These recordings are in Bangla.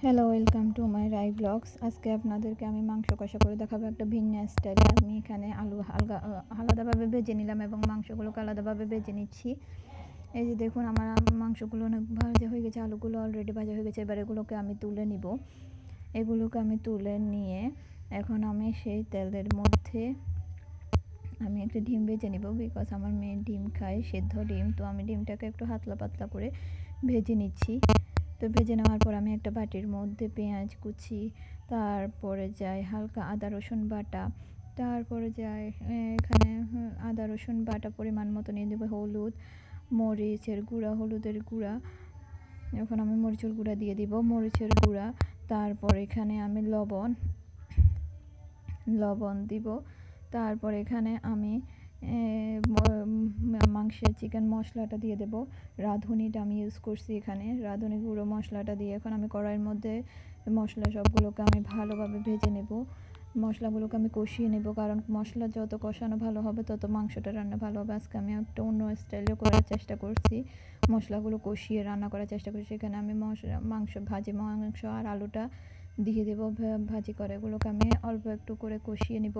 Hello, welcome to my Rai blogs. আজকে আপনাদেরকে আমি মাংস কষা করে দেখাবো একটা ভিন্ন স্টাইলে। আমি এখানে আলু আলাদাভাবে ভেজে নিলাম এবং মাংসগুলোকে আলাদাভাবে ভেজে নিচ্ছি। এই যে দেখুন, আমার মাংসগুলো অনেক ভাজা হয়ে গেছে, আলুগুলো অলরেডি ভাজা হয়ে গেছে। এবার এগুলোকে আমি তুলে নিব। এগুলোকে আমি তুলে নিয়ে এখন আমি সেই তেলের মধ্যে আমি একটা ডিম ভেজে নিব, বিকজ আমার মেয়ে ডিম খায়, সেদ্ধ ডিম। তো আমি ডিমটাকে একটু হাতলা পাতলা করে ভেজে নিচ্ছি। তো ভেজে নেওয়ার পর আমি একটা বাটির মধ্যে পেঁয়াজ কুচি, তারপরে যায় হালকা আদা রসুন বাটা, তারপরে যায় এখানে আদা রসুন বাটা পরিমাণ মতো নিয়ে দেবো, হলুদ, মরিচের গুঁড়া, হলুদের গুঁড়া, এখন আমি মরিচের গুঁড়া দিয়ে দিব, মরিচের গুঁড়া, তারপর এখানে আমি লবণ দিব, তারপর এখানে আমি মাংসের চিকেন মশলাটা দিয়ে দেব। রাঁধুনিটা আমি ইউজ করছি, এখানে রাঁধুনি গুঁড়ো মশলাটা দিয়ে এখন আমি কড়াইয়ের মধ্যে মশলা সবগুলোকে আমি ভালোভাবে ভেজে নেব। মশলাগুলোকে আমি কষিয়ে নেব, কারণ মশলা যত কষানো ভালো হবে তত মাংসটা রান্না ভালো হবে। আজকে আমি একটা অন্য স্টাইলে করার চেষ্টা করছি, মশলাগুলো কষিয়ে রান্না করার চেষ্টা করছি। এখানে আমি মাংস আর আলুটা দিয়ে দেবো ভাজি করে। এগুলোকে আমি অল্প একটু করে কষিয়ে নিব।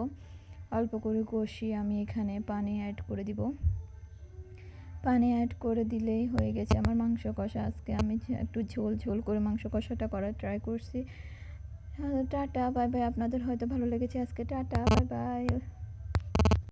অল্প করে কষিয়ে আমি এখানে পানি অ্যাড করে দিব। পানি অ্যাড করে দিলেই হয়ে গেছে আমার মাংস কষা। আজকে আমি একটু ঝোল ঝোল করে মাংস কষাটা করার ট্রাই করছি। Tata, bye bye. আপনাদের হয়তো ভালো লেগেছে। আজকে টাটা, বাই বাই।